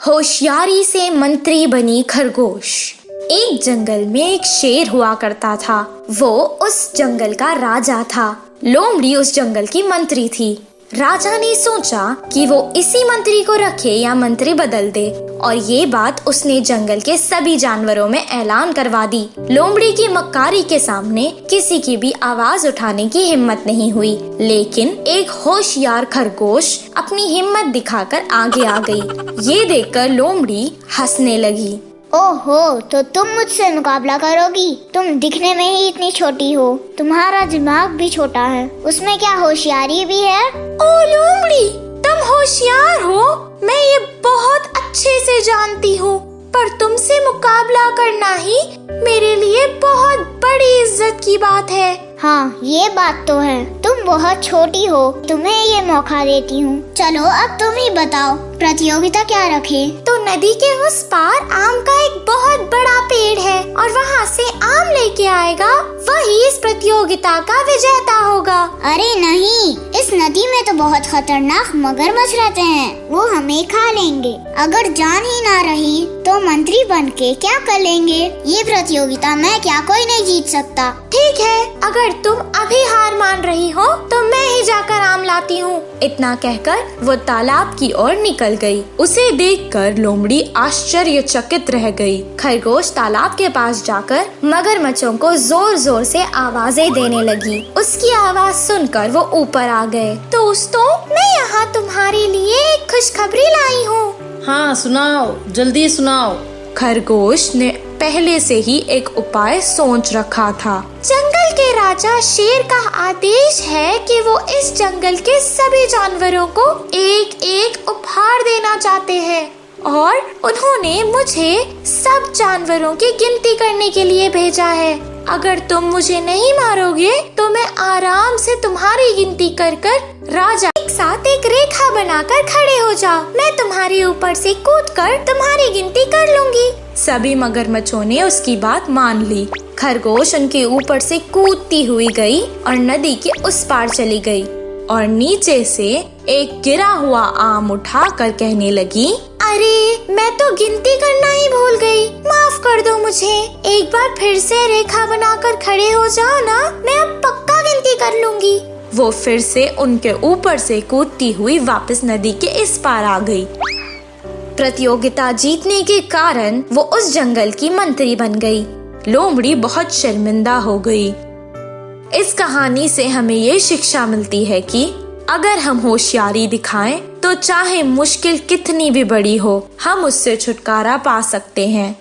होशियारी से मंत्री बनी खरगोश। एक जंगल में एक शेर हुआ करता था। वो उस जंगल का राजा था। लोमड़ी उस जंगल की मंत्री थी। राजा ने सोचा कि वो इसी मंत्री को रखे या मंत्री बदल दे, और ये बात उसने जंगल के सभी जानवरों में ऐलान करवा दी। लोमड़ी की मक्कारी के सामने किसी की भी आवाज उठाने की हिम्मत नहीं हुई, लेकिन एक होशियार खरगोश अपनी हिम्मत दिखाकर आगे आ गई। ये देखकर लोमड़ी हंसने लगी। ओहो, तो तुम मुझसे मुकाबला करोगी? तुम दिखने में ही इतनी छोटी हो, तुम्हारा दिमाग भी छोटा है, उसमें क्या होशियारी भी है? ओ लोमड़ी, तुम होशियार हो, मैं ये बहुत अच्छे से जानती हूँ, पर तुमसे मुकाबला करना ही मेरे लिए बहुत बड़ी इज्जत की बात है। हाँ, ये बात तो है, तुम बहुत छोटी हो, तुम्हें ये मौका देती हूँ। चलो अब तुम ही बताओ, प्रतियोगिता क्या रखे? तो नदी के उस पार आम का एक बहुत बड़ा पेड़ है, और वहाँ से आम लेके आएगा वही इस प्रतियोगिता का विजेता होगा। अरे नहीं, इस नदी में तो बहुत खतरनाक मगरमच्छ रहते हैं, वो हमें खा लेंगे। अगर जान ही ना रही तो मंत्री बनके क्या कर लेंगे? ये प्रतियोगिता मैं क्या, कोई नहीं जीत सकता। ठीक है, अगर तुम अभी हार मान रही हो तो मैं ही जाकर आम लाती हूँ। इतना कहकर वो तालाब की ओर निकल गई। उसे देखकर लोमड़ी आश्चर्यचकित रह गई। खरगोश तालाब के पास जाकर मगरमच्छों को जोर जोर से आवाजें देने लगी। उसकी आवाज सुनकर वो ऊपर आ गए। दोस्तों, मैं यहाँ तुम्हारे लिए एक खुशखबरी लाई हूँ। हाँ, सुनाओ, जल्दी सुनाओ। खरगोश ने पहले से ही एक उपाय सोच रखा था। जंगल के राजा शेर का आदेश है कि वो इस जंगल के सभी जानवरों को एक एक उपहार देना चाहते हैं, और उन्होंने मुझे सब जानवरों की गिनती करने के लिए भेजा है। अगर तुम मुझे नहीं मारोगे तो मैं आराम से तुम्हारी गिनती कर राजा एक साथ एक रेखा बनाकर खड़े हो जाओ। मैं तुम्हारे ऊपर से कूदकर तुम्हारी गिनती कर लूंगी। सभी मगरमच्छों ने उसकी बात मान ली। खरगोश उनके ऊपर से कूदती हुई गई और नदी के उस पार चली गई, और नीचे से एक गिरा हुआ आम उठाकर कहने लगी, अरे मैं तो गिनती करना ही भूल गई, माफ कर दो मुझे। एक बार फिर से रेखा बनाकर खड़े हो जाओ ना, मैं अब पक्का गिनती कर लूंगी। वो फिर से उनके ऊपर से कूदती हुई वापस नदी के इस पार आ गई। प्रतियोगिता जीतने के कारण वो उस जंगल की मंत्री बन गई। लोमड़ी बहुत शर्मिंदा हो गई। इस कहानी से हमें ये शिक्षा मिलती है कि अगर हम होशियारी दिखाएं तो चाहे मुश्किल कितनी भी बड़ी हो, हम उससे छुटकारा पा सकते हैं।